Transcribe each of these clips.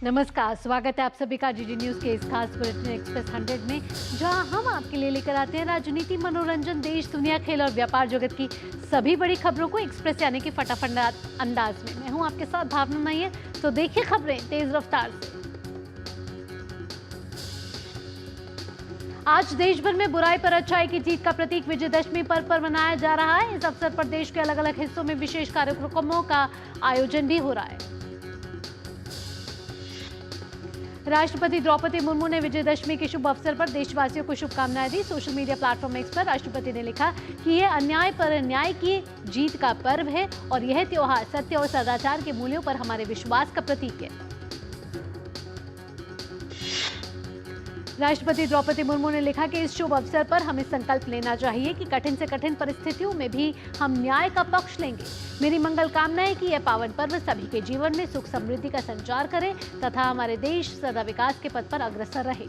नमस्कार, स्वागत है आप सभी का डीडी न्यूज के इस खास बुलेटिन एक्सप्रेस 100 में, जहां हम आपके लिए लेकर आते हैं राजनीति, मनोरंजन, देश, दुनिया, खेल और व्यापार जगत की सभी बड़ी खबरों को एक्सप्रेस यानी कि फटाफट अंदाज में। मैं हूं आपके साथ भावना नायर। तो देखिए खबरें तेज रफ्तार से। आज देश भर में बुराई पर अच्छाई की जीत का प्रतीक विजयदशमी पर्व पर मनाया जा रहा है। इस अवसर पर देश के अलग अलग हिस्सों में विशेष कार्यक्रमों का आयोजन भी हो रहा है। राष्ट्रपति द्रौपदी मुर्मू ने विजयदशमी के शुभ अवसर पर देशवासियों को शुभकामनाएं दी। सोशल मीडिया प्लेटफॉर्म एक्स पर राष्ट्रपति ने लिखा कि यह अन्याय पर न्याय की जीत का पर्व है और यह त्योहार सत्य और सदाचार के मूल्यों पर हमारे विश्वास का प्रतीक है। राष्ट्रपति द्रौपदी मुर्मू ने लिखा कि इस शुभ अवसर पर हमें संकल्प लेना चाहिए कि कठिन से कठिन परिस्थितियों में भी हम न्याय का पक्ष लेंगे। मेरी मंगल कामना है कि यह पावन पर्व सभी के जीवन में सुख समृद्धि का संचार करे तथा हमारे देश सदा विकास के पथ पर अग्रसर रहे।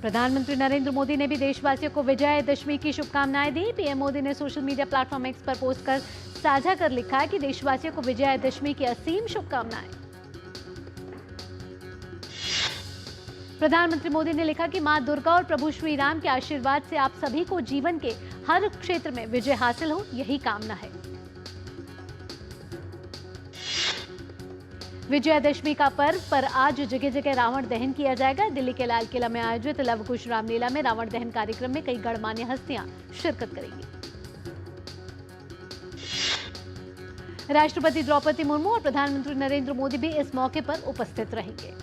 प्रधानमंत्री नरेंद्र मोदी ने भी देशवासियों को विजयदशमी की शुभकामनाएं दी। पीएम मोदी ने सोशल मीडिया प्लेटफॉर्म एक्स पर पोस्ट कर साझा कर लिखा कि देशवासियों को विजयदशमी की असीम शुभकामनाएं। प्रधानमंत्री मोदी ने लिखा कि मां दुर्गा और प्रभु श्री राम के आशीर्वाद से आप सभी को जीवन के हर क्षेत्र में विजय हासिल हो, यही कामना है। विजयदशमी का पर्व पर आज जगह जगह रावण दहन किया जाएगा। दिल्ली के लाल किला में आयोजित लव कुश रामलीला में रावण दहन कार्यक्रम में कई गणमान्य हस्तियां शिरकत करेंगी। राष्ट्रपति द्रौपदी मुर्मू और प्रधानमंत्री नरेंद्र मोदी भी इस मौके पर उपस्थित रहेंगे।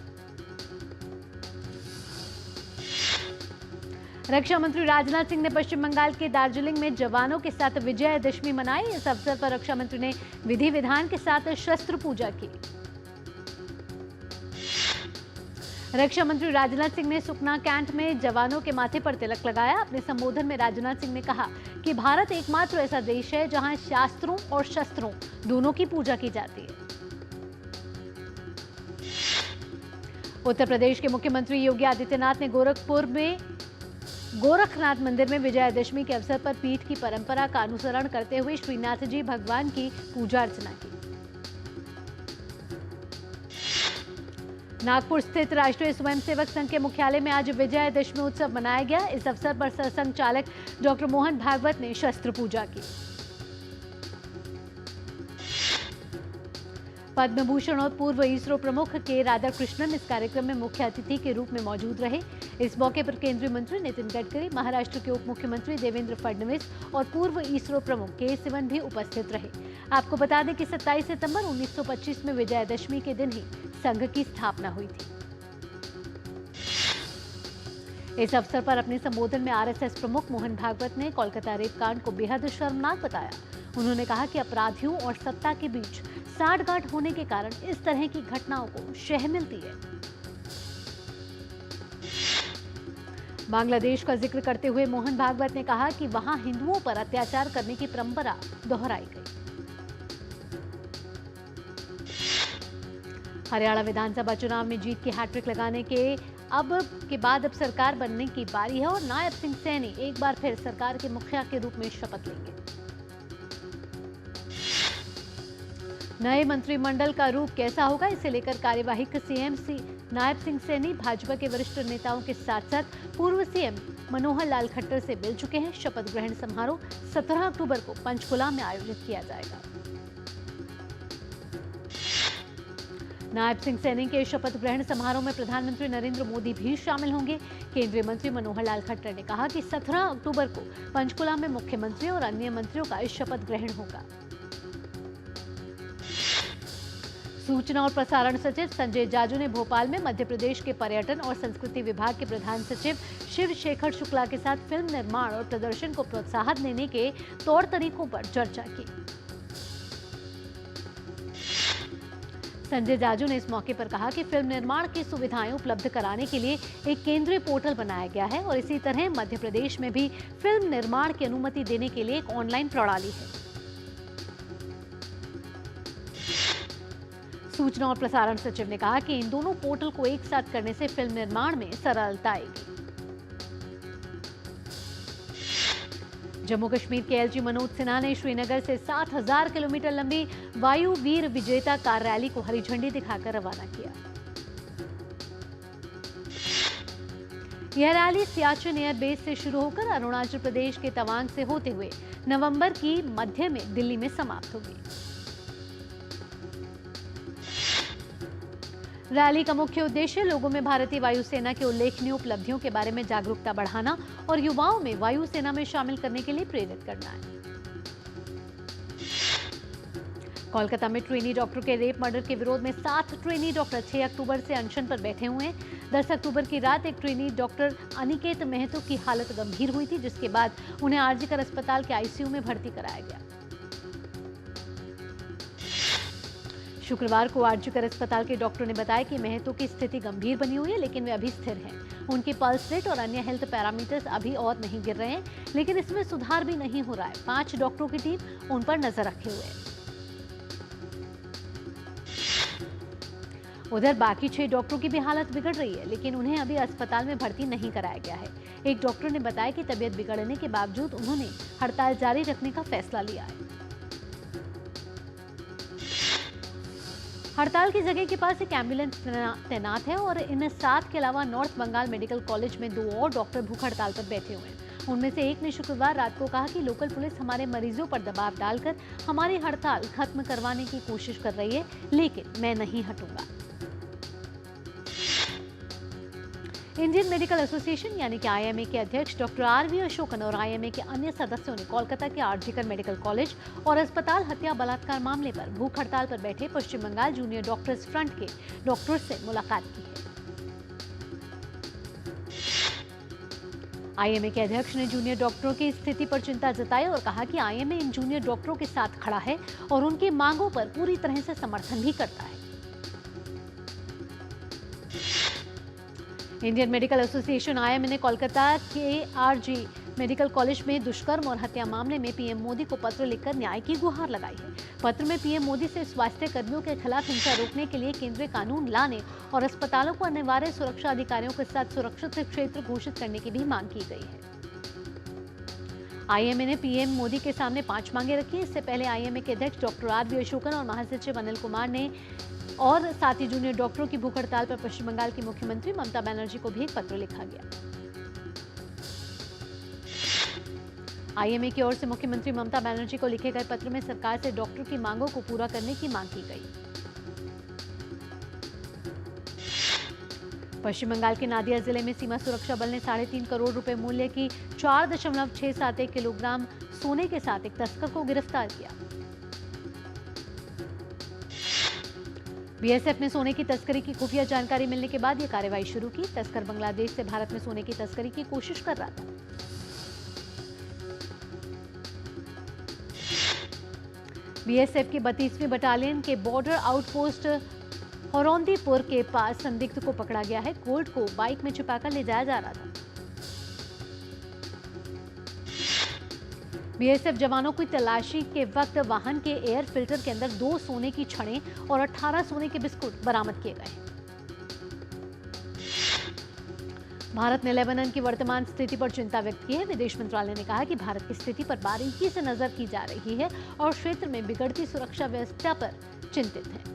रक्षा मंत्री राजनाथ सिंह ने पश्चिम बंगाल के दार्जिलिंग में जवानों के साथ विजयदशमी मनाई। इस अवसर पर रक्षा मंत्री ने विधि विधान के साथ शस्त्र पूजा की। रक्षा मंत्री राजनाथ सिंह ने सुकना कैंट में जवानों के माथे पर तिलक लगाया। अपने संबोधन में राजनाथ सिंह ने कहा कि भारत एकमात्र ऐसा देश है जहां शास्त्रों और शस्त्रों दोनों की पूजा की जाती है। उत्तर प्रदेश के मुख्यमंत्री योगी आदित्यनाथ ने गोरखपुर में गोरखनाथ मंदिर में विजयादशमी के अवसर पर पीठ की परंपरा का अनुसरण करते हुए श्रीनाथ जी भगवान की पूजा अर्चना की। नागपुर स्थित राष्ट्रीय स्वयंसेवक संघ के मुख्यालय में आज विजयादशमी उत्सव मनाया गया। इस अवसर पर सरसंघ चालक डॉक्टर मोहन भागवत ने शस्त्र पूजा की। पद्म भूषण और पूर्व इसरो प्रमुख के राधाकृष्णन इस कार्यक्रम में मुख्य अतिथि के रूप में मौजूद रहे। इस मौके पर केंद्रीय मंत्री नितिन गडकरी, महाराष्ट्र के उप मुख्यमंत्री देवेंद्र फडणवीस और पूर्व इसरो प्रमुख के सिवन भी उपस्थित रहे। आपको बता दें कि 27 सितंबर 1925 में विजयादशमी के दिन ही संघ की स्थापना हुई थी। इस अवसर पर अपने संबोधन में आरएसएस प्रमुख मोहन भागवत ने कोलकाता रेप कांड को बेहद शर्मनाक बताया। उन्होंने कहा कि अपराधियों और सत्ता के बीच साठगांठ होने के कारण इस तरह की घटनाओं को शह मिलती है। बांग्लादेश का जिक्र करते हुए मोहन भागवत ने कहा कि वहां हिंदुओं पर अत्याचार करने की परंपरा दोहराई गई। हरियाणा विधानसभा चुनाव में जीत की हैट्रिक लगाने के बाद अब सरकार बनने की बारी है और नायब सिंह सैनी एक बार फिर सरकार के मुखिया के रूप में शपथ लेंगे। नए मंत्रिमंडल का रूप कैसा होगा, इसे लेकर कार्यवाहक सीएम नायब सिंह सैनी भाजपा के वरिष्ठ नेताओं के साथ साथ पूर्व सीएम मनोहर लाल खट्टर से मिल चुके हैं। शपथ ग्रहण समारोह 17 अक्टूबर को पंचकुला में आयोजित किया जाएगा। नायब सिंह सैनी के शपथ ग्रहण समारोह में प्रधानमंत्री नरेंद्र मोदी भी शामिल होंगे। केंद्रीय मंत्री मनोहर लाल खट्टर ने कहा कि 17 अक्टूबर को पंचकुला में मुख्यमंत्री और अन्य मंत्रियों का शपथ ग्रहण होगा। सूचना और प्रसारण सचिव संजय जाजू ने भोपाल में मध्य प्रदेश के पर्यटन और संस्कृति विभाग के प्रधान सचिव शिव शेखर शुक्ला के साथ फिल्म निर्माण और प्रदर्शन को प्रोत्साहन देने के तौर तरीकों पर चर्चा की। संजय जाजू ने इस मौके पर कहा कि फिल्म निर्माण की सुविधाएं उपलब्ध कराने के लिए एक केंद्रीय पोर्टल बनाया गया है और इसी तरह मध्य प्रदेश में भी फिल्म निर्माण की अनुमति देने के लिए एक ऑनलाइन प्रणाली है। सूचना और प्रसारण सचिव ने कहा कि इन दोनों पोर्टल को एक साथ करने से फिल्म निर्माण में सरलता आएगी। जम्मू कश्मीर के एलजी मनोज सिन्हा ने श्रीनगर से 7,000 किलोमीटर लंबी वायु वीर विजेता कार रैली को हरी झंडी दिखाकर रवाना किया। यह रैली सियाचिन एयर बेस से शुरू होकर अरुणाचल प्रदेश के तवांग से होते हुए नवंबर की मध्य में दिल्ली में समाप्त होगी। रैली का मुख्य उद्देश्य लोगों में भारतीय वायुसेना की उल्लेखनीय उपलब्धियों के बारे में जागरूकता बढ़ाना और युवाओं में वायुसेना में शामिल करने के लिए प्रेरित करना है। कोलकाता में ट्रेनी डॉक्टर के रेप मर्डर के विरोध में 7 ट्रेनी डॉक्टर 6 अक्टूबर से अनशन पर बैठे हुए हैं। 10 अक्टूबर की रात एक ट्रेनी डॉक्टर अनिकेत महतो की हालत गंभीर हुई थी, जिसके बाद उन्हें आरजीकर अस्पताल के आईसीयू में भर्ती कराया गया। शुक्रवार को आरजीकर अस्पताल के डॉक्टर ने बताया कि महतो की स्थिति गंभीर बनी हुई है, लेकिन वे अभी स्थिर हैं। उनकी पल्स रेट और अन्य हेल्थ पैरामीटर्स अभी और नहीं गिर रहे हैं, लेकिन इसमें सुधार भी नहीं हो रहा है। 5 डॉक्टरों की टीम उन पर नजर रखे हुए है। उधर बाकी 6 डॉक्टरों की भी हालत बिगड़ रही है, लेकिन उन्हें अभी अस्पताल में भर्ती नहीं कराया गया है। एक डॉक्टर ने बताया कि तबीयत बिगड़ने के बावजूद उन्होंने हड़ताल जारी रखने का फैसला लिया है। हड़ताल की जगह के पास एक एम्बुलेंस तैनात है और इन 7 के अलावा नॉर्थ बंगाल मेडिकल कॉलेज में 2 और डॉक्टर भूख हड़ताल पर बैठे हुए हैं। उनमें से एक ने शुक्रवार रात को कहा कि लोकल पुलिस हमारे मरीजों पर दबाव डालकर हमारी हड़ताल खत्म करवाने की कोशिश कर रही है, लेकिन मैं नहीं हटूंगा। इंडियन मेडिकल एसोसिएशन यानी कि आईएमए के अध्यक्ष डॉक्टर आरवी अशोकन और आईएमए के अन्य सदस्यों ने कोलकाता के आरजीकर मेडिकल कॉलेज और अस्पताल हत्या बलात्कार मामले पर भूख हड़ताल पर बैठे पश्चिम बंगाल जूनियर डॉक्टर्स फ्रंट के डॉक्टर्स से मुलाकात की है। आईएमए के अध्यक्ष ने जूनियर डॉक्टरों की स्थिति पर चिंता जताई और कहा कि आईएमए इन जूनियर डॉक्टरों के साथ खड़ा है और उनकी मांगों पर पूरी तरह से समर्थन भी करता है। इंडियन मेडिकल एसोसिएशन आईएमए ने कोलकाता के आरजी मेडिकल कॉलेज में दुष्कर्म और हत्या मामले में पीएम मोदी को पत्र लिखकर न्याय की गुहार लगाई है। पत्र में पीएम मोदी से स्वास्थ्य कर्मियों के खिलाफ हिंसा रोकने के लिए केंद्रीय कानून लाने और अस्पतालों को अनिवार्य सुरक्षा अधिकारियों के साथ सुरक्षित क्षेत्र घोषित करने की भी मांग की गई है। आईएमए ने पीएम मोदी के सामने 5 मांगे रखी। इससे पहले आईएमए के अध्यक्ष डॉक्टर आरवी अशोकन और महासचिव अनिल कुमार ने और साथ ही जूनियर डॉक्टरों की भूख हड़ताल पर पश्चिम बंगाल की मुख्यमंत्री ममता बनर्जी को भी एक पत्र लिखा गया। आईएमए की ओर से मुख्यमंत्री ममता बनर्जी को लिखे गए पत्र में सरकार से डॉक्टर की मांगों को पूरा करने की मांग की गई। पश्चिम बंगाल के नादिया जिले में सीमा सुरक्षा बल ने 3.5 करोड़ रुपए मूल्य की 4.671 किलोग्राम सोने के साथ एक तस्कर को गिरफ्तार किया। बीएसएफ ने सोने की तस्करी की खुफिया जानकारी मिलने के बाद यह कार्रवाई शुरू की। तस्कर बांग्लादेश से भारत में सोने की तस्करी की कोशिश कर रहा था। बीएसएफ की 32वीं बटालियन के बॉर्डर आउटपोस्ट हरौंदीपुर के पास संदिग्ध को पकड़ा गया है। गोल्ड को बाइक में छिपाकर ले जाया जा रहा था। बीएसएफ जवानों की तलाशी के वक्त वाहन के एयर फिल्टर के अंदर 2 सोने की छड़ें और 18 सोने के बिस्कुट बरामद किए गए। भारत ने लेबनान की वर्तमान स्थिति पर चिंता व्यक्त की है। विदेश मंत्रालय ने कहा कि भारत की स्थिति पर बारीकी से नजर की जा रही है और क्षेत्र में बिगड़ती सुरक्षा व्यवस्था पर चिंतित है।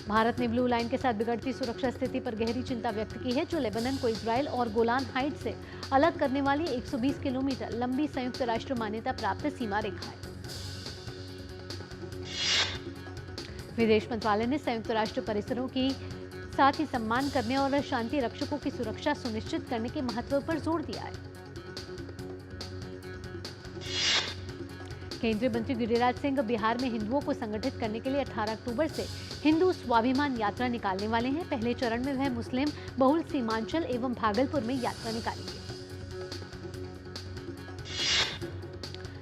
भारत ने ब्लू लाइन के साथ बिगड़ती सुरक्षा स्थिति पर गहरी चिंता व्यक्त की है, जो लेबनान को इजराइल और गोलान हाइट से अलग करने वाली 120 किलोमीटर लंबी संयुक्त राष्ट्र मान्यता प्राप्त सीमा रेखा है। विदेश मंत्रालय ने संयुक्त राष्ट्र परिसरों की साथ ही सम्मान करने और शांति रक्षकों की सुरक्षा सुनिश्चित करने के महत्व पर जोर दिया है। केंद्रीय मंत्री गिरिराज सिंह बिहार में हिंदुओं को संगठित करने के लिए 18 अक्टूबर से हिंदू स्वाभिमान यात्रा निकालने वाले हैं। पहले चरण में वह मुस्लिम बहुल सीमांचल एवं भागलपुर में यात्रा निकालेंगे।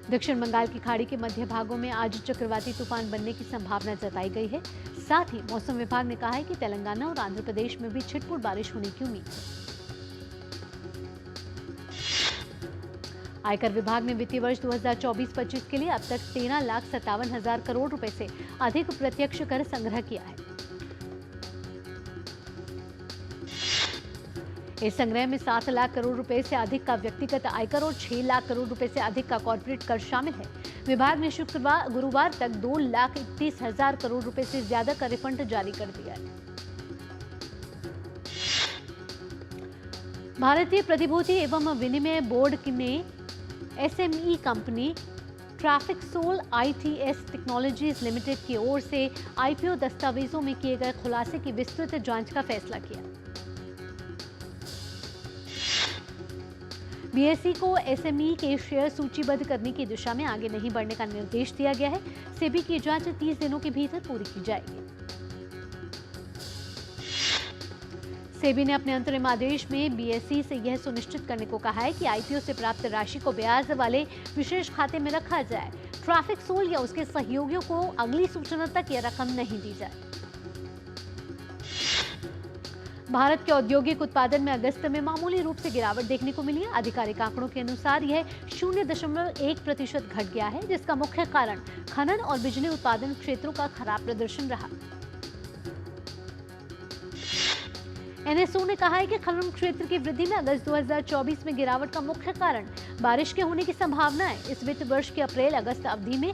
दक्षिण बंगाल की खाड़ी के मध्य भागों में आज चक्रवाती तूफान बनने की संभावना जताई गई है। साथ ही मौसम विभाग ने कहा है कि तेलंगाना और आंध्र प्रदेश में भी छिटपुट बारिश होने की उम्मीद है। आयकर विभाग ने वित्तीय वर्ष 2024-25 के लिए अब तक 13,57,000 करोड़ रुपए से अधिक प्रत्यक्ष कर संग्रह किया है। इस संग्रह में 7 लाख करोड़ रुपए से अधिक का व्यक्तिगत आयकर और 6 लाख करोड़ रुपए से अधिक का कॉर्पोरेट कर शामिल है। विभाग ने गुरुवार तक 2,31,000 करोड़ रुपए से ज्यादा का रिफंड जारी कर दिया है। भारतीय प्रतिभूति एवं विनिमय बोर्ड ने SME company Trafficsol ITS technologies limited की ओर से आईपीओ दस्तावेजों में किए गए खुलासे की विस्तृत जांच का फैसला किया। बीएसई को एसएमई के शेयर सूचीबद्ध करने की दिशा में आगे नहीं बढ़ने का निर्देश दिया गया है। सेबी की जांच 30 दिनों के भीतर पूरी की जाएगी। सेबी ने अपने अंतरिम आदेश में बीएसई से यह सुनिश्चित करने को कहा है कि आईपीओ से प्राप्त राशि को ब्याज वाले विशेष खाते में रखा जाए। ट्रैफिकसोल या उसके सहयोगियों को अगली सूचना तक यह रकम नहीं दी जाए। भारत के औद्योगिक उत्पादन में अगस्त में मामूली रूप से गिरावट देखने को मिली है। आधिकारिक आंकड़ों के अनुसार यह 0.1% घट गया है, जिसका मुख्य कारण खनन और बिजली उत्पादन क्षेत्रों का खराब प्रदर्शन रहा। एनएसओ ने कहा है कि खनन क्षेत्र की वृद्धि में अगस्त 2024 में गिरावट का मुख्य कारण बारिश के होने की संभावना है। इस वित्त वर्ष के अप्रैल-अगस्त अवधि में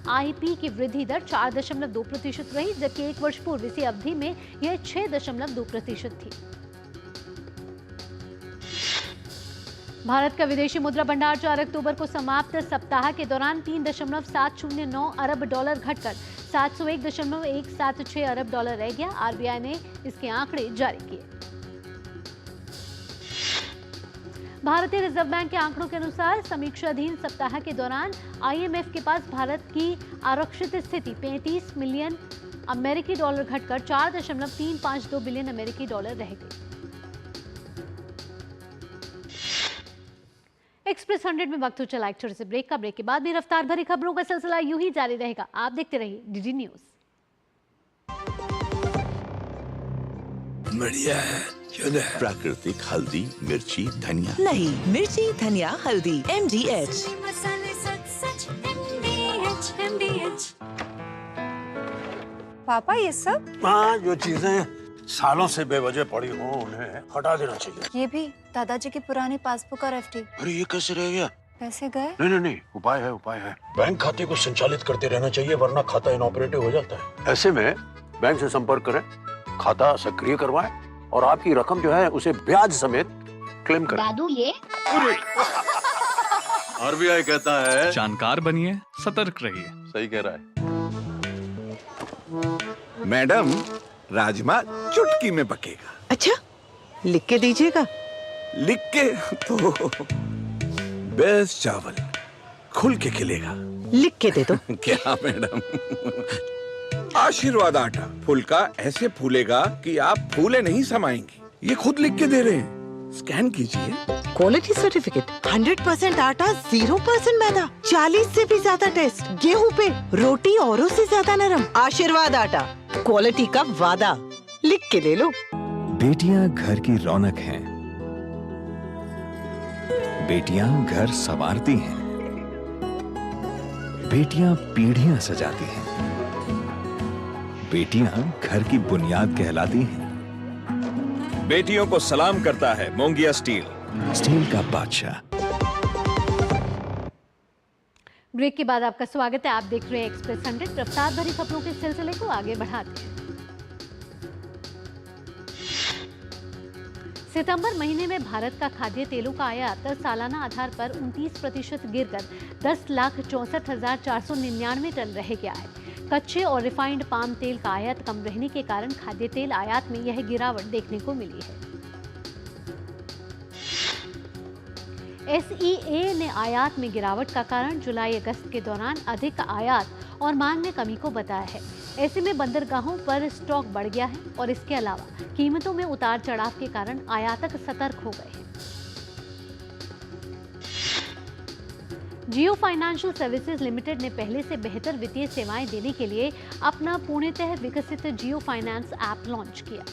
आईपी की वृद्धि दर 4.2% रही, जबकि एक वर्ष पूर्व इसी अवधि में यह 6.2% थी। भारत का विदेशी मुद्रा भंडार 4 अक्टूबर को समाप्त सप्ताह के दौरान $3.709 अरब घटकर 701.176 अरब डॉलर रह गया। आरबीआई ने इसके आंकड़े जारी किए। भारतीय रिजर्व बैंक के आंकड़ों के अनुसार समीक्षाधीन सप्ताह के दौरान आईएमएफ के पास भारत की आरक्षित स्थिति 35 मिलियन अमेरिकी डॉलर घटकर 4.352 बिलियन अमेरिकी डॉलर रह गई। एक्सप्रेस 100 में वक्त हो चला एक छोटे से ब्रेक का। ब्रेक के बाद भी रफ्तार भरी खबरों का सिलसिला यूं ही जारी रहेगा। आप देखते रहिए डीडी न्यूज। बढ़िया है। प्राकृतिक हल्दी, मिर्ची, धनिया नहीं, मिर्ची, धनिया, हल्दी, MDH। पापा ये सब? हाँ, जो चीजें सालों से बेवजह पड़ी हो उन्हें हटा देना चाहिए। ये भी दादाजी की पुरानी पासबुक और एफडी। अरे ये कैसे रह गया? पैसे गए? नहीं, उपाय है। बैंक खाते को संचालित करते रहना चाहिए, वरना खाता इनऑपरेटिव हो जाता है। ऐसे में बैंक से संपर्क करें, खाता सक्रिय करवाएं और आपकी रकम जो है उसे ब्याज समेत क्लेम करें। दादू ये आरबीआई कहता है जानकार बनिए, सतर्क रहिए। सही कह रहा है। मैडम, राजमा चुटकी में पकेगा। अच्छा, लिख के दीजिएगा। लिख के तो बेस्ट चावल खुल के खिलेगा। लिख के दे दो। क्या मैडम? आशीर्वाद आटा फुल्का ऐसे फूलेगा कि आप फूले नहीं समाएंगी। ये खुद लिख के दे रहे हैं, स्कैन कीजिए। क्वालिटी सर्टिफिकेट, 100% आटा, 0% मैदा, 40 से भी ज्यादा टेस्ट, गेहूं पे रोटी औरों से ज्यादा नरम। आशीर्वाद आटा, क्वालिटी का वादा। लिख के ले लो। बेटियां घर की रौनक हैं। बेटियां घर संवारती हैं। बेटियां पीढ़ियां सजाती हैं। बेटियां घर की बुनियाद कहलाती हैं। बेटियों को सलाम करता है मोंगिया स्टील, स्टील का बादशाह। ब्रेक के बाद आपका स्वागत है। आप देख रहे हैं एक्सप्रेस 100। रफ्तार भरी खबरों के सिलसिले को आगे बढ़ाते हैं। सितंबर महीने में भारत का खाद्य तेलों का आयात सालाना आधार पर 29% गिरकर 10,64,499 टन रह गया है। कच्चे और रिफाइंड पाम तेल का आयात कम रहने के कारण खाद्य तेल आयात में यह गिरावट देखने को मिली है। एसईए ने आयात में गिरावट का कारण जुलाई-अगस्त के दौरान अधिक आयात और मांग में कमी को बताया है। ऐसे में बंदरगाहों पर स्टॉक बढ़ गया है और इसके अलावा कीमतों में उतार चढ़ाव के कारण आयातक सतर्क हो गए हैं। जियो फाइनेंशियल सर्विसेज लिमिटेड ने पहले से बेहतर वित्तीय सेवाएं देने के लिए अपना पूर्णतः विकसित जियो फाइनेंस ऐप लॉन्च किया।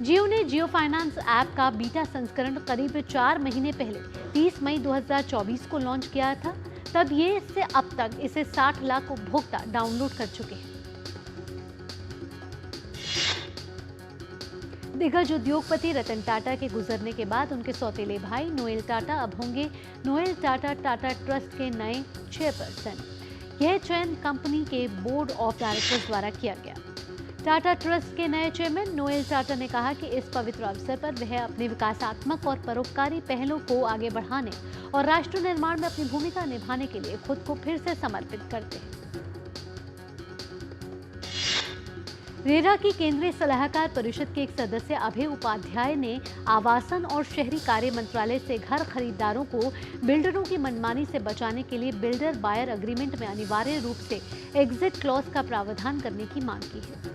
जियो ने जियो फाइनेंस ऐप का बीटा संस्करण करीब 4 महीने पहले 30 मई 2024 को लॉन्च किया था। तब ये से अब तक इसे 60 लाख उपभोक्ता डाउनलोड कर चुके हैं। दिग्गज उद्योगपति रतन टाटा के गुजरने के बाद उनके सौतेले भाई नोएल टाटा अब होंगे नोएल टाटा टाटा ट्रस्ट के नए चेयरपर्सन। यह चयन कंपनी के बोर्ड ऑफ डायरेक्टर्स द्वारा किया गया। टाटा ट्रस्ट के नए चेयरमैन नोएल टाटा ने कहा कि इस पवित्र अवसर पर वह अपने विकासात्मक और परोपकारी पहलों को आगे बढ़ाने और राष्ट्र निर्माण में अपनी भूमिका निभाने के लिए खुद को फिर से समर्पित करते हैं। रेरा की केंद्रीय सलाहकार परिषद के एक सदस्य अभय उपाध्याय ने आवासन और शहरी कार्य मंत्रालय से घर खरीदारों को बिल्डरों की मनमानी से बचाने के लिए बिल्डर बायर एग्रीमेंट में अनिवार्य रूप से एग्जिट क्लॉज का प्रावधान करने की मांग की है।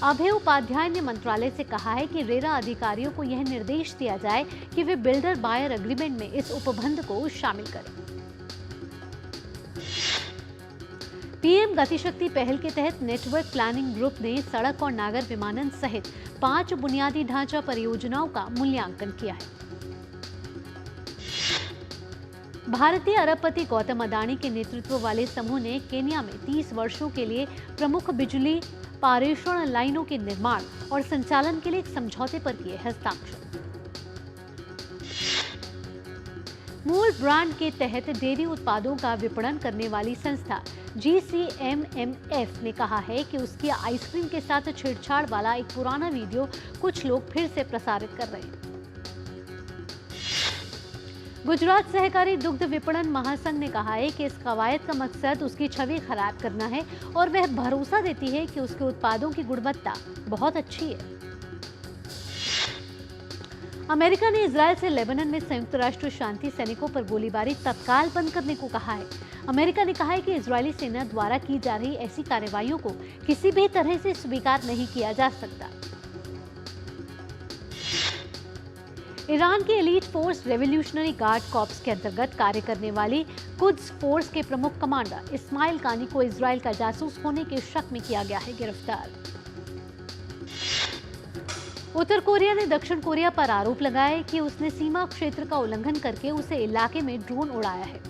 अभय उपाध्याय ने मंत्रालय से कहा है कि रेरा अधिकारियों को यह निर्देश दिया जाए कि वे बिल्डर बायर एग्रीमेंट में इस उपबंध को शामिल करें। पीएम गतिशक्ति पहल के तहत नेटवर्क प्लानिंग ग्रुप ने सड़क और नागर विमानन सहित 5 बुनियादी ढांचा परियोजनाओं का मूल्यांकन किया है। भारतीय अरबपति गौतम अडानी के नेतृत्व वाले समूह ने केन्या में 30 वर्षों के लिए प्रमुख बिजली पारेषण लाइनों के निर्माण और संचालन के लिए एक समझौते पर किए हस्ताक्षर। मूल ब्रांड के तहत डेयरी उत्पादों का विपणन करने वाली संस्था GCMMF ने कहा है कि उसकी आइसक्रीम के साथ छेड़छाड़ वाला एक पुराना वीडियो कुछ लोग फिर से प्रसारित कर रहे हैं। गुजरात सहकारी दुग्ध विपणन महासंघ ने कहा है कि इस कवायद का मकसद उसकी छवि खराब करना है और वह भरोसा देती है कि उसके उत्पादों की गुणवत्ता बहुत अच्छी है। अमेरिका ने इजरायल से लेबनान में संयुक्त राष्ट्र शांति सैनिकों पर गोलीबारी तत्काल बंद करने को कहा है। अमेरिका ने कहा है कि इजरायली सेना द्वारा की जा रही ऐसी कार्रवाइयों को किसी भी तरह से स्वीकार नहीं किया जा सकता। ईरान की elite force revolutionary guard corps के अंतर्गत कार्य करने वाली कुद्स फोर्स के प्रमुख कमांडर इस्माइल कानी को इजरायल का जासूस होने के शक में किया गया है गिरफ्तार। उत्तर कोरिया ने दक्षिण कोरिया पर आरोप लगाया कि उसने सीमा क्षेत्र का उल्लंघन करके उसे इलाके में ड्रोन उड़ाया है।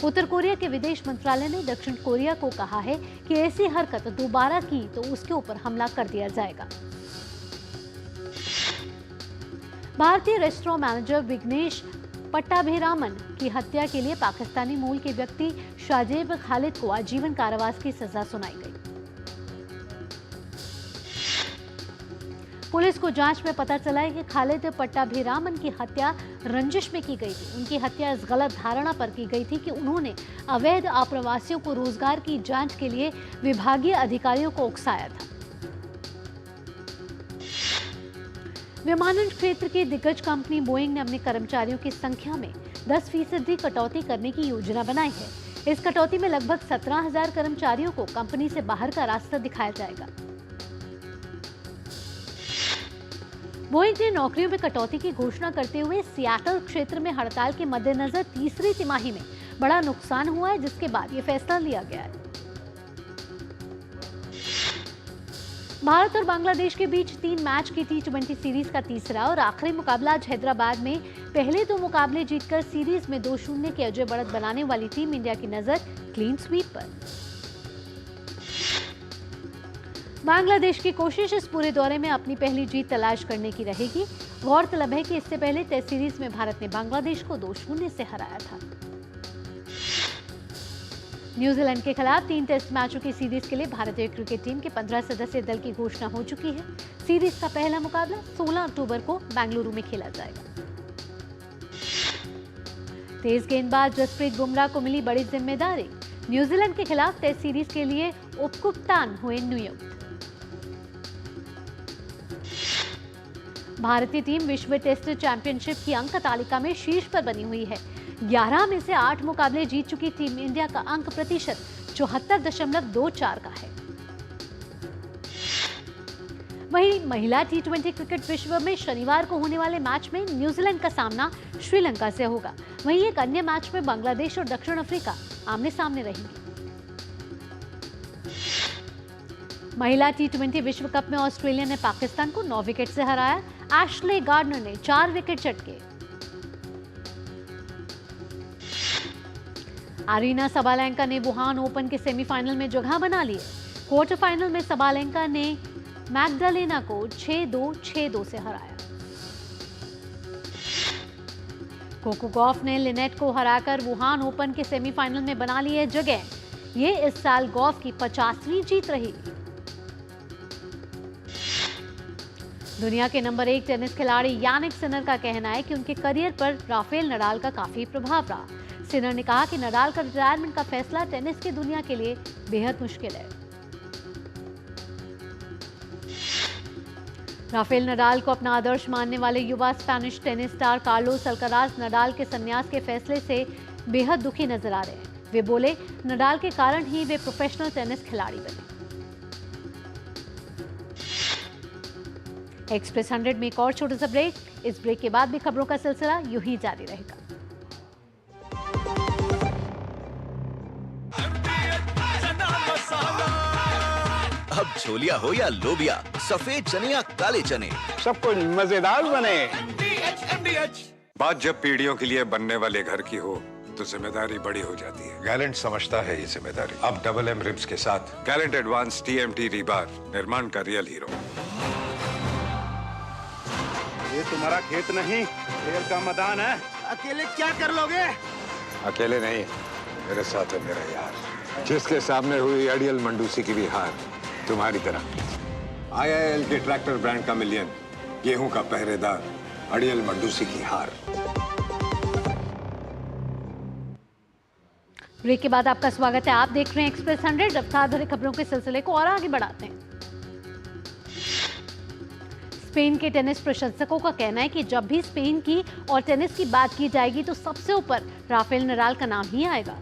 उत्तर कोरिया के विदेश मंत्रालय ने दक्षिण कोरिया को कहा है कि ऐसी हरकत दोबारा की तो उसके ऊपर हमला कर दिया जाएगा। भारतीय रेस्टोरेंट मैनेजर विघ्नेश पट्टाभिरामन की हत्या के लिए पाकिस्तानी मूल के व्यक्ति शाजेब खालिद को आजीवन कारावास की सजा सुनाई गई। पुलिस को जांच में पता चला है कि खालिद पट्टाभिरामन की हत्या रंजिश में की गई थी। उनकी हत्या इस गलत धारणा पर की गई थी कि उन्होंने अवैध आप्रवासियों को रोजगार की जांच के लिए विभागीय अधिकारियों को उकसाया था। विमानन क्षेत्र की दिग्गज कंपनी बोइंग ने अपने कर्मचारियों की संख्या में 10% कटौती करने की योजना बनाई है। इस कटौती में लगभग 17,000 कर्मचारियों को कंपनी से बाहर का रास्ता दिखाया जाएगा। बोइंग ने नौकरियों में कटौती की घोषणा करते हुए सियाटल क्षेत्र में हड़ताल के मद्देनजर तीसरी तिमाही में बड़ा नुकसान हुआ है, जिसके बाद ये फैसला लिया गया है। भारत और बांग्लादेश के बीच 3 मैच की T20 सीरीज का तीसरा और आखिरी मुकाबला आज हैदराबाद में पहले 2 मुकाबले जीतकर सीरीज में 2-0 की अजय बढ़त बनाने वाली टीम इंडिया की नजर क्लीन स्वीप पर। बांग्लादेश की कोशिश इस पूरे दौरे में अपनी पहली जीत तलाश करने की रहेगी। गौरतलब है कि इससे पहले टेस्ट सीरीज में भारत ने बांग्लादेश को 2-0 से हराया था। न्यूजीलैंड के खिलाफ 3 टेस्ट मैचों की सीरीज के लिए भारतीय क्रिकेट टीम के 15 सदस्यीय दल की घोषणा हो चुकी है। सीरीज का पहला मुकाबला 16 अक्टूबर को बेंगलुरु में खेला जाएगा। तेज गेंदबाज जसप्रीत बुमराह को मिली बड़ी जिम्मेदारी। न्यूजीलैंड के खिलाफ टेस्ट सीरीज के लिए उपकप्तान हुए नियुक्त। भारतीय टीम विश्व टेस्ट चैंपियनशिप की अंक तालिका में शीर्ष पर बनी हुई है। 11 में से 8 मुकाबले जीत चुकी टीम इंडिया का अंक प्रतिशत 74.24 का है। वहीं महिला T20 क्रिकेट विश्व में शनिवार को होने वाले मैच में न्यूजीलैंड का सामना श्रीलंका से होगा। वहीं एक अन्य मैच में बांग्लादेश और दक्षिण अफ्रीका आमने सामने रहेंगे। महिला T20 विश्व कप में ऑस्ट्रेलिया ने पाकिस्तान को 9 विकेट से हराया। एशले गार्डनर ने 4 विकेट चटके। अरीना सबालेंका ने वुहान ओपन के सेमीफाइनल में जगह बना ली है। क्वार्टर फाइनल में सबालेंका ने मैग्डालेना को 6-2, 6-2 से हराया। कोको गॉफ ने लिनेट को हराकर वुहान ओपन के सेमीफाइनल में बना ली है जगह। ये इस साल गॉफ की 50वीं जीत रही। दुनिया के नंबर 1 टेनिस खिलाड़ी यानिक सिनर का कहना है कि उनके करियर पर राफेल नडाल का काफी प्रभाव रहा। सिनर ने कहा कि नडाल का रिटायरमेंट का फैसला टेनिस की दुनिया के लिए बेहद मुश्किल है। राफेल नडाल को अपना आदर्श मानने वाले युवा Spanish tennis star Carlos Alcaraz Nadal के संन्यास के फैसले से बेहद दुखी नजर आ रहे हैं। वे बोले, नडाल के कारण ही वे प्रोफेशनल टेनिस खिलाड़ी बने। एक्सप्रेस 100 में एक और छोटा सा ब्रेक। इस ब्रेक के बाद भी खबरों का सिलसिला यूं ही जारी रहेगा। अब छोलिया हो या लोबिया, सफेद चने या काले चने, सब कुछ मजेदार बने। बात जब पीढ़ियों के लिए बनने वाले घर की हो तो जिम्मेदारी बड़ी हो जाती है। गैलेंट समझता है ये जिम्मेदारी। अब डबल एम रिब्स के साथ गैलेंट एडवांस TMT रीबार, निर्माण का रियल हीरो। ये तुम्हारा खेत नहीं, खेल का मैदान है। अकेले क्या कर लोगे? अकेले नहीं, मेरे साथ है मेरा यार, जिसके सामने हुई अड़ियल मंडूसी की भी हार तुम्हारी तरह। IIL के ट्रैक्टर ब्रांड का मिलियन, गेहूं का पहरेदार, अड़ियल मंडूसी की हार। ब्रेक के बाद आपका स्वागत है। आप देख रहे हैं एक्सप्रेस 100। रफ्तार भरे खबरों के सिलसिले को और आगे बढ़ाते हैं। स्पेन के टेनिस प्रशंसकों का कहना है कि जब भी स्पेन की और टेनिस की बात की जाएगी तो सबसे ऊपर राफेल नडाल का नाम ही आएगा।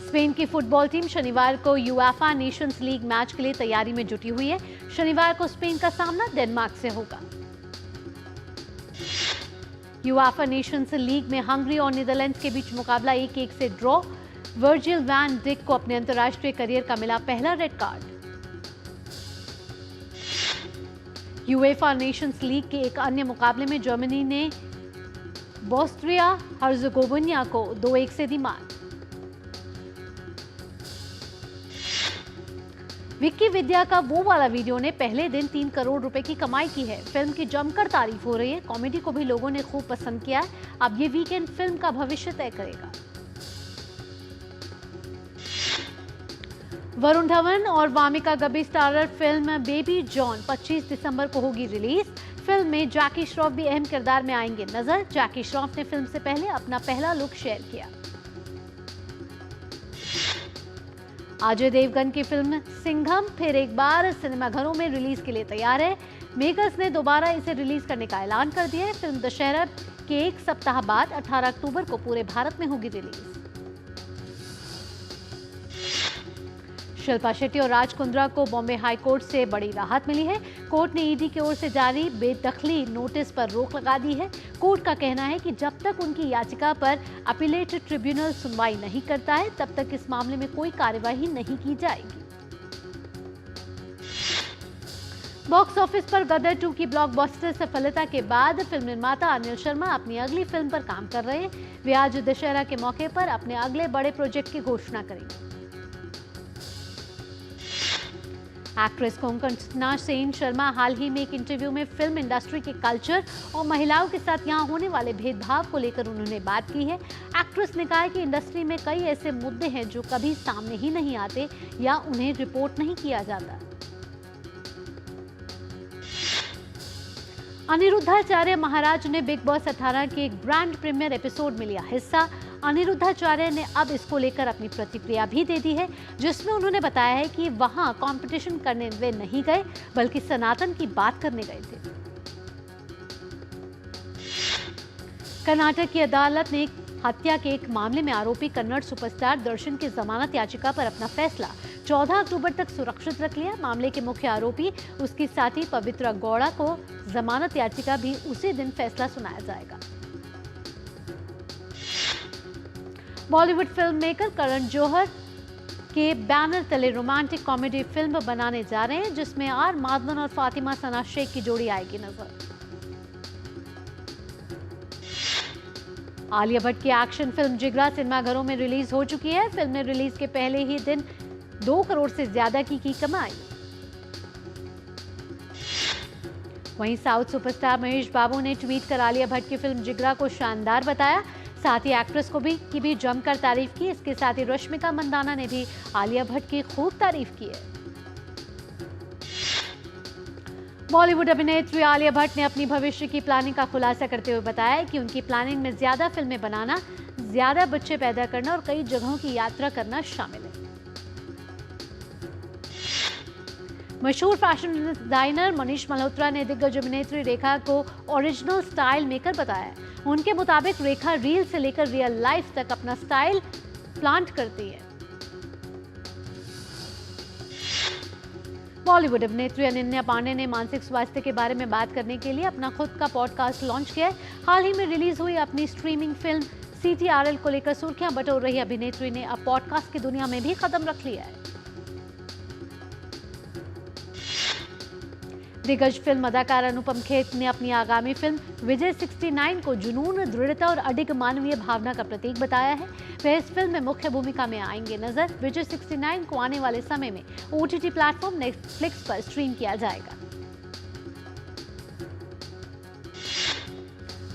स्पेन की फुटबॉल टीम शनिवार को यूएफए नेशंस लीग मैच के लिए तैयारी में जुटी हुई है। शनिवार को स्पेन का सामना डेनमार्क से होगा। यूएफए नेशंस लीग में हंगरी और नीदरलैंड्स के बीच मुकाबला 1-1 से ड्रॉ। वर्जिल वैन डिक को अपने अंतर्राष्ट्रीय करियर का मिला पहला red card. UEFA Nations league के एक अन्य मुकाबले में जर्मनी ने बॉस्निया हर्जेगोविना को 2-1 से दी मात। विक्की विद्या का वो वाला वीडियो ने पहले दिन 3 करोड़ रुपए की कमाई की है। फिल्म की जमकर तारीफ हो रही है। कॉमेडी को भी लोगों ने खूब पसंद किया है। अब ये वीकेंड फिल्म का भविष्य तय करेगा। वरुण धवन और Wamiqa gobi starrer film baby John 25 दिसंबर को होगी रिलीज। फिल्म में जैकी श्रॉफ भी अहम किरदार में आएंगे नजर। जैकी श्रॉफ ने फिल्म से पहले अपना पहला लुक शेयर किया। अजय देवगन की फिल्म सिंघम फिर एक बार सिनेमाघरों में रिलीज के लिए तैयार है। मेकर्स ने दोबारा इसे रिलीज करने का ऐलान कर दिया है। फिल्म दशहरा के एक सप्ताह बाद 18 अक्टूबर को पूरे भारत में होगी रिलीज। शिल्पा शेट्टी और राज कुंद्रा को बॉम्बे हाई कोर्ट से बड़ी राहत मिली है। कोर्ट ने ईडी की ओर से जारी बेदखली नोटिस पर रोक लगा दी है। कोर्ट का कहना है कि जब तक उनकी याचिका पर अपीलेट ट्रिब्यूनल सुनवाई नहीं करता है तब तक इस मामले में कोई कार्यवाही नहीं की जाएगी। बॉक्स ऑफिस पर गदर 2 की ब्लॉकबस्टर सफलता के बाद फिल्म निर्माता अनिल शर्मा अपनी अगली फिल्म पर काम कर रहे हैं। वे आज दशहरा के मौके पर अपने अगले बड़े प्रोजेक्ट की घोषणा करेंगे। एक्ट्रेस कोंकणा सेन शर्मा हाल ही में एक इंटरव्यू में फिल्म इंडस्ट्री के कल्चर और महिलाओं के साथ यहां होने वाले भेदभाव को लेकर उन्होंने बात की है। एक्ट्रेस ने कहा कि इंडस्ट्री में कई ऐसे मुद्दे हैं जो कभी सामने ही नहीं आते या उन्हें रिपोर्ट नहीं किया जाता। अनिरुद्धाचार्य महाराज ने बिग बॉस 18 के एक ग्रैंड प्रीमियर एपिसोड में लिया हिस्सा। अनिरुद्धाचार्य ने अब इसको लेकर अपनी प्रतिक्रिया भी दे दी है, जिसमें उन्होंने बताया है कि वहां कंपटीशन करने वे नहीं गए बल्कि सनातन की बात करने गए थे। कर्नाटक की अदालत ने हत्या के एक मामले में आरोपी कन्नड़ सुपरस्टार दर्शन की जमानत याचिका पर अपना फैसला 14 अक्टूबर तक सुरक्षित रख लिया। मामले के मुख्य आरोपी उसकी साथी पवित्रा गौड़ा को जमानत याचिका भी उसी दिन फैसला सुनाया जाएगा। बॉलीवुड फिल्म मेकर करण जौहर के बैनर तले रोमांटिक कॉमेडी फिल्म बनाने जा रहे हैं, जिसमें आर माधवन और फातिमा सना शेख की जोड़ी आएगी नजर। आलिया भट्ट की एक्शन फिल्म जिगरा सिनेमाघरों में रिलीज हो चुकी है। फिल्म ने रिलीज के पहले ही दिन 2 करोड़ से ज्यादा की कमाई। वहीं साउथ सुपरस्टार महेश बाबू ने ट्वीट कर आलिया भट्ट की फिल्म जिगरा को शानदार बताया। साथ ही एक्ट्रेस की भी जमकर तारीफ की। इसके साथ ही रश्मिका मंदाना ने भी आलिया भट्ट की खूब तारीफ की है। बॉलीवुड अभिनेत्री आलिया भट्ट ने अपनी भविष्य की प्लानिंग का खुलासा करते हुए बताया कि उनकी प्लानिंग में ज्यादा फिल्में बनाना, ज्यादा बच्चे पैदा करना और कई जगहों की यात्रा करना शामिल है। मशहूर फैशन डिजाइनर मनीष मल्होत्रा ने दिग्गज अभिनेत्री रेखा को ओरिजिनल स्टाइल मेकर बताया। उनके मुताबिक रेखा रील से लेकर रियल लाइफ तक अपना स्टाइल प्लांट करती है। बॉलीवुड अभिनेत्री अनन्या पांडे ने मानसिक स्वास्थ्य के बारे में बात करने के लिए अपना खुद का पॉडकास्ट लॉन्च किया है। हाल ही में रिलीज हुई अपनी स्ट्रीमिंग फिल्म CTRL को लेकर सुर्खियां बटोर रही अभिनेत्री ने अब पॉडकास्ट की दुनिया में भी कदम रख लिया है। दिग्गज फिल्म अदाकार अनुपम खेर ने अपनी आगामी फिल्म विजय 69 को जुनून, दृढ़ता और अडिग मानवीय भावना का प्रतीक बताया है। वह इस फिल्म में मुख्य भूमिका में आएंगे नजर। विजय 69 को आने वाले समय में OTT प्लेटफॉर्म नेटफ्लिक्स पर स्ट्रीम किया जाएगा।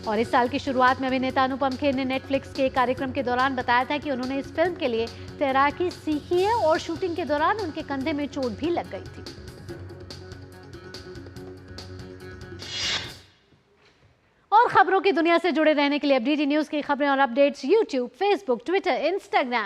और इस साल की शुरुआत में अभिनेता अनुपम खेर ने नेटफ्लिक्स के कार्यक्रम के दौरान बताया था कि उन्होंने इस फिल्म के लिए तैराकी सीखी है और शूटिंग के दौरान उनके कंधे में चोट भी लग गई थी। और खबरों की दुनिया से जुड़े रहने के लिए DD न्यूज की खबरें और updates YouTube, Facebook, Twitter, Instagram